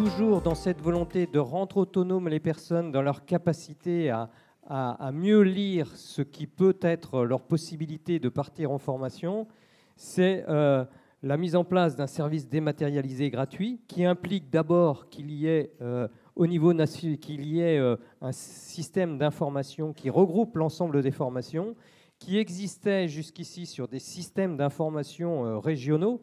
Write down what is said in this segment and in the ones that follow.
toujours dans cette volonté de rendre autonomes les personnes dans leur capacité à mieux lire ce qui peut être leur possibilité de partir en formation, c'est la mise en place d'un service dématérialisé gratuit qui implique d'abord qu'il y ait au niveau national un système d'information qui regroupe l'ensemble des formations, qui existait jusqu'ici sur des systèmes d'information régionaux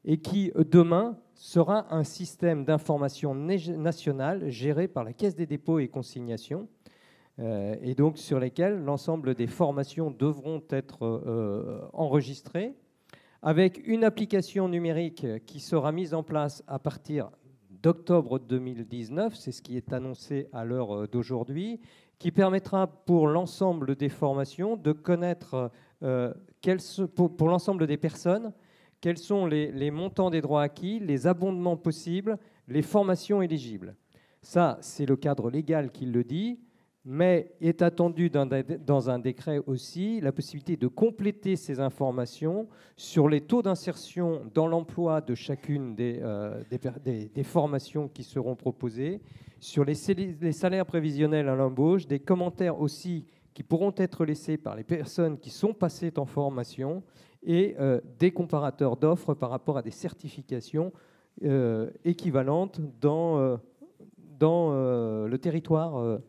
et qui, demain, sera un système d'information national géré par la Caisse des dépôts et consignations, et donc sur lesquels l'ensemble des formations devront être enregistrées, avec une application numérique qui sera mise en place à partir d'octobre 2019, c'est ce qui est annoncé à l'heure d'aujourd'hui, qui permettra pour l'ensemble des formations de connaître, pour l'ensemble des personnes, quels sont les montants des droits acquis, les abondements possibles, les formations éligibles. Ça, c'est le cadre légal qui le dit, mais est attendu dans un décret aussi la possibilité de compléter ces informations sur les taux d'insertion dans l'emploi de chacune des formations qui seront proposées, sur les salaires prévisionnels à l'embauche, des commentaires aussi qui pourront être laissés par les personnes qui sont passées en formation et des comparateurs d'offres par rapport à des certifications équivalentes dans le territoire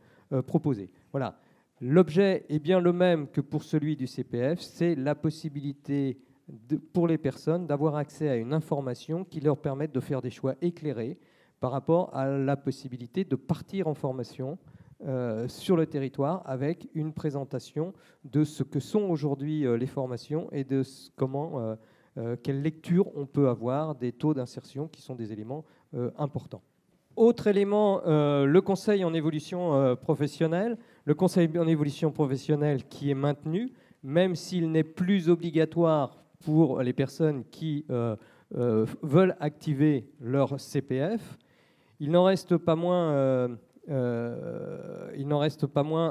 proposé. Voilà. L'objet est bien le même que pour celui du CPF, c'est la possibilité pour les personnes d'avoir accès à une information qui leur permette de faire des choix éclairés par rapport à la possibilité de partir en formation sur le territoire avec une présentation de ce que sont aujourd'hui les formations et de quelle lecture on peut avoir des taux d'insertion qui sont des éléments importants. Autre élément, le conseil en évolution professionnelle. Le conseil en évolution professionnelle qui est maintenu, même s'il n'est plus obligatoire pour les personnes qui veulent activer leur CPF. Il n'en reste pas moins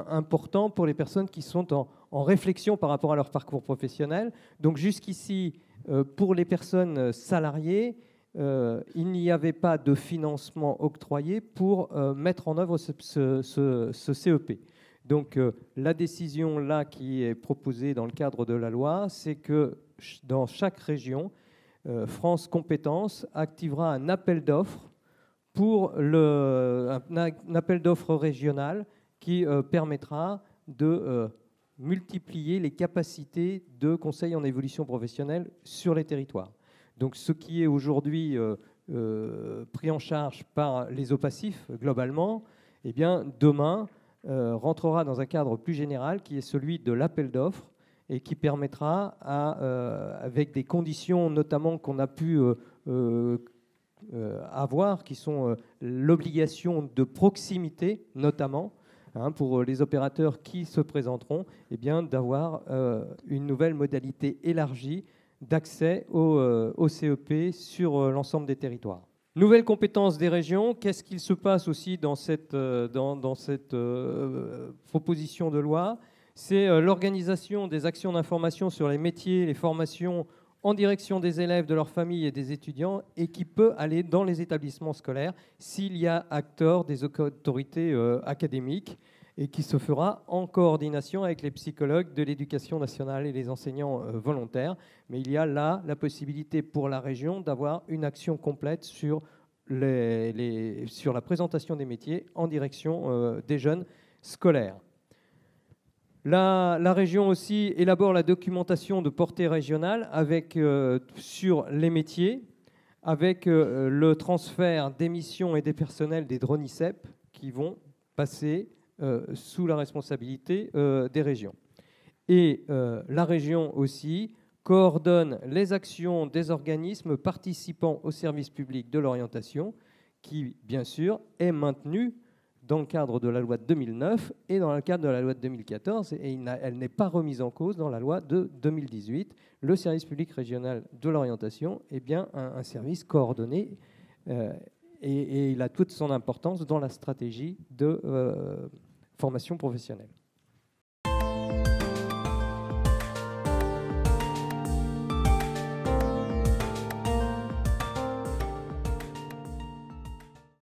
important pour les personnes qui sont en réflexion par rapport à leur parcours professionnel. Donc jusqu'ici, pour les personnes salariées, il n'y avait pas de financement octroyé pour mettre en œuvre ce CEP. Donc la décision là qui est proposée dans le cadre de la loi, c'est que dans chaque région, France Compétences activera un appel d'offres un appel d'offres régional qui permettra de multiplier les capacités de conseil en évolution professionnelle sur les territoires. Donc ce qui est aujourd'hui pris en charge par les OPACIF globalement, eh bien, demain rentrera dans un cadre plus général qui est celui de l'appel d'offres et qui permettra, avec des conditions notamment qu'on a pu avoir, qui sont l'obligation de proximité notamment, pour les opérateurs qui se présenteront, eh bien, d'avoir une nouvelle modalité élargie d'accès au CEP sur l'ensemble des territoires. Nouvelle compétence des régions, qu'est-ce qu'il se passe aussi dans cette proposition de loi? C'est l'organisation des actions d'information sur les métiers, les formations en direction des élèves, de leurs familles et des étudiants, et qui peut aller dans les établissements scolaires s'il y a acteur des autorités académiques, et qui se fera en coordination avec les psychologues de l'éducation nationale et les enseignants volontaires. Mais il y a là la possibilité pour la région d'avoir une action complète sur la présentation des métiers en direction des jeunes scolaires. La région aussi élabore la documentation de portée régionale sur les métiers, avec le transfert des missions et des personnels des DRONICEP qui vont passer sous la responsabilité des régions. Et la région aussi coordonne les actions des organismes participant au service public de l'orientation, qui, bien sûr, est maintenu dans le cadre de la loi de 2009 et dans le cadre de la loi de 2014, et elle n'est pas remise en cause dans la loi de 2018. Le service public régional de l'orientation est bien un service coordonné et il a toute son importance dans la stratégie de formation professionnelle.